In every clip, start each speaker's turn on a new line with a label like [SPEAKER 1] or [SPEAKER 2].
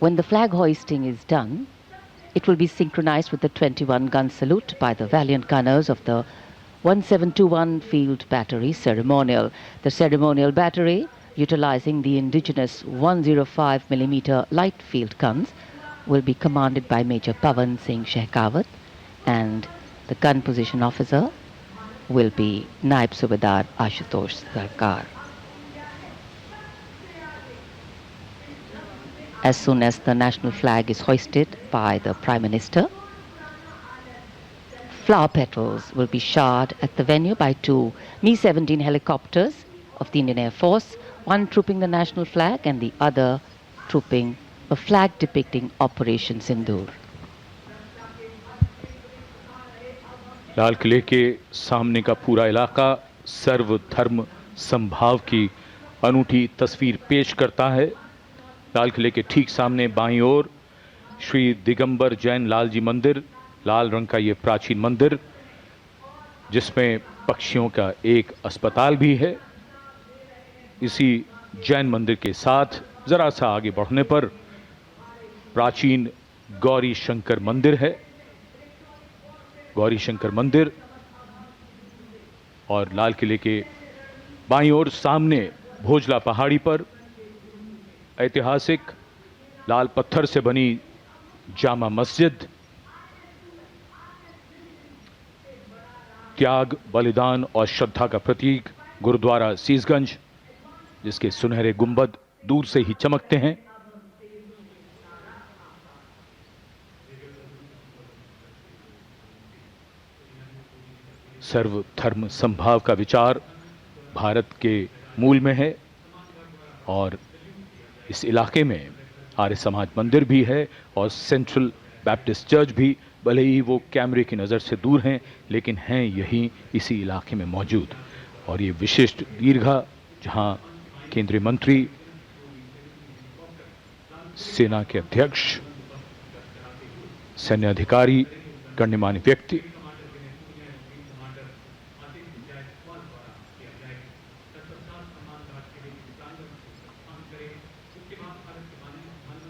[SPEAKER 1] When the flag hoisting is done, it will be synchronized with the 21-gun salute by the valiant gunners of the 1721 Field Battery Ceremonial. The ceremonial battery, utilizing the indigenous 105mm light field guns, will be commanded by Major Pavan Singh Shehkawat, and the gun position officer will be Naib Subedar Ashutosh Sarkar. As soon as the national flag is hoisted by the Prime Minister, flower petals will be showered at the venue by two Mi-17 helicopters of the Indian Air Force, one trooping the national flag and the other trooping a flag depicting Operation Sindoor.
[SPEAKER 2] लाल किले के सामने का पूरा इलाका सर्वधर्म समभाव की अनूठी तस्वीर पेश करता है। लाल किले के ठीक सामने बाईं ओर श्री दिगंबर जैन लाल जी मंदिर, लाल रंग का ये प्राचीन मंदिर जिसमें पक्षियों का एक अस्पताल भी है। इसी जैन मंदिर के साथ जरा सा आगे बढ़ने पर प्राचीन गौरी शंकर मंदिर है। गौरी शंकर मंदिर और लाल किले के बाईं ओर सामने भोजला पहाड़ी पर ऐतिहासिक लाल पत्थर से बनी जामा मस्जिद, त्याग, बलिदान और श्रद्धा का प्रतीक गुरुद्वारा सीसगंज, जिसके सुनहरे गुंबद दूर से ही चमकते हैं। सर्व धर्म संभाव का विचार भारत के मूल में है और इस इलाके में आर्य समाज मंदिर भी है और सेंट्रल बैप्टिस्ट चर्च भी, भले ही वो कैमरे की नज़र से दूर हैं लेकिन हैं यहीं इसी इलाके में मौजूद। और ये विशिष्ट दीर्घा जहां केंद्रीय मंत्री, सेना के अध्यक्ष, सैन्य अधिकारी, गण्यमान्य व्यक्ति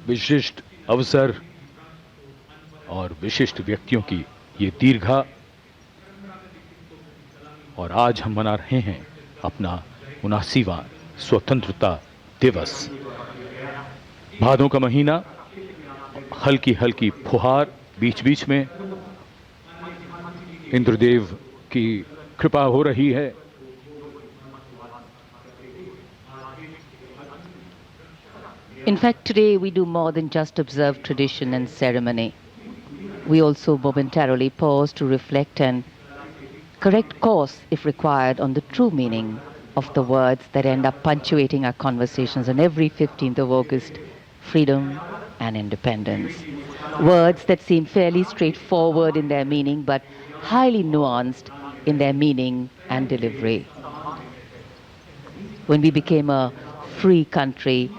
[SPEAKER 2] विशिष्ट अवसर और विशिष्ट व्यक्तियों की ये दीर्घा। और आज हम मना रहे हैं अपना 79वां स्वतंत्रता दिवस। भादों का महीना, हल्की हल्की फुहार बीच बीच में, इंद्रदेव की कृपा हो रही है।
[SPEAKER 1] In fact, today we do more than just observe tradition and ceremony. We also momentarily pause to reflect and correct course, if required, on the true meaning of the words that end up punctuating our conversations on every 15th of August: freedom and independence. Words that seem fairly straightforward in their meaning, but highly nuanced in their meaning and delivery. When we became a free country,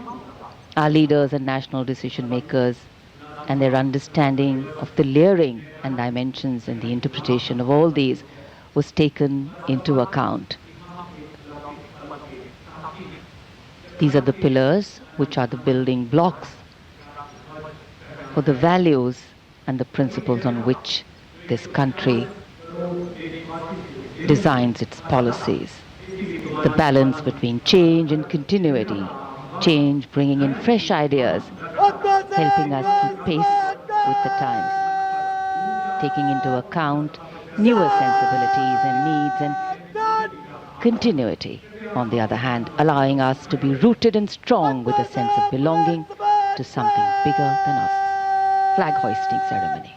[SPEAKER 1] our leaders and national decision makers and their understanding of the layering and dimensions and the interpretation of all these was taken into account. These are the pillars which are the building blocks for the values and the principles on which this country designs its policies. The balance between change and continuity, change bringing in fresh ideas, helping us keep pace with the times, taking into account newer sensibilities and needs, and continuity, on the other hand, allowing us to be rooted and strong with a sense of belonging to something bigger than us. Flag hoisting ceremony.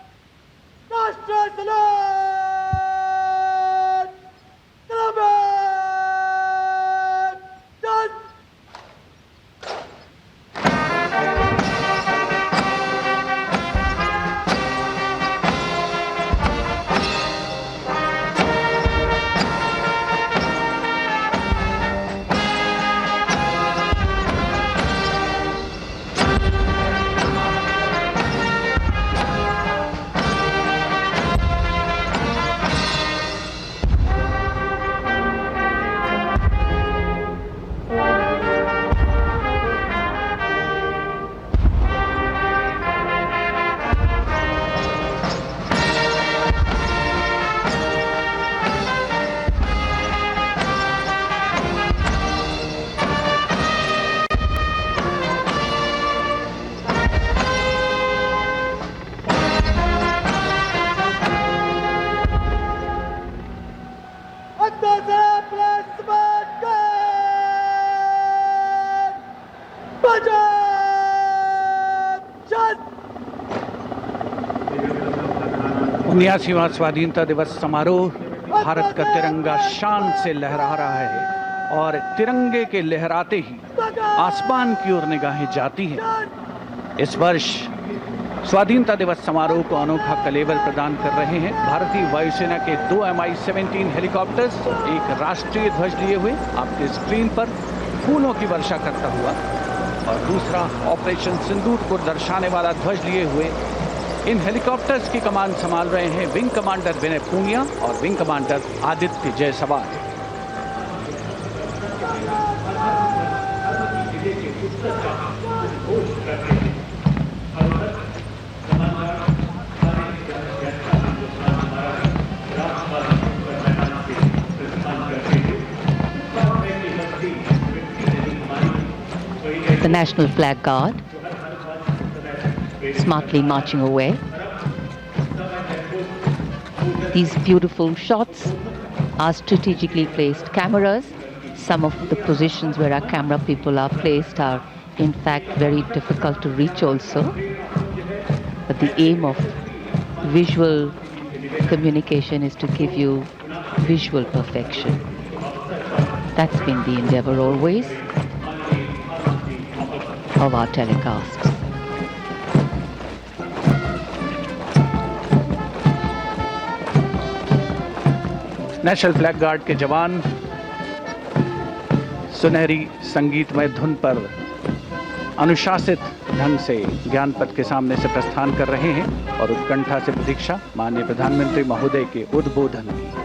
[SPEAKER 3] 79वां स्वाधीनता दिवस समारोह। भारत का तिरंगा शान से लहरा रहा है और तिरंगे के लहराते ही आसमान की ओर निगाहें जाती हैं। इस वर्ष स्वाधीनता दिवस समारोह को अनोखा कलेवर प्रदान कर रहे हैं भारतीय वायुसेना के 2 Mi-17 हेलीकॉप्टर्स, एक राष्ट्रीय ध्वज लिए हुए आपके स्क्रीन पर फूलों की वर्षा करता हुआ, और दूसरा ऑपरेशन सिंदूर को दर्शाने वाला ध्वज लिए हुए इन हेलीकॉप्टर्स की कमान संभाल रहे हैं विंग कमांडर विनय पूनिया और wing commander Aditya Jaiswal.
[SPEAKER 1] The National Flag Guard smartly marching away. These beautiful shots are strategically placed cameras. Some of the positions where our camera people are placed are in fact very difficult to reach also. But the aim of visual communication is to give you visual perfection. That's been the endeavor always of our telecasts.
[SPEAKER 3] National flag guard के जवान सुनहरी संगीतमय धुन पर अनुशासित ढंग से ज्ञानपथ के सामने से प्रस्थान कर रहे हैं और उत्कंठा से प्रतीक्षा माननीय प्रधानमंत्री महोदय के उद्बोधन की।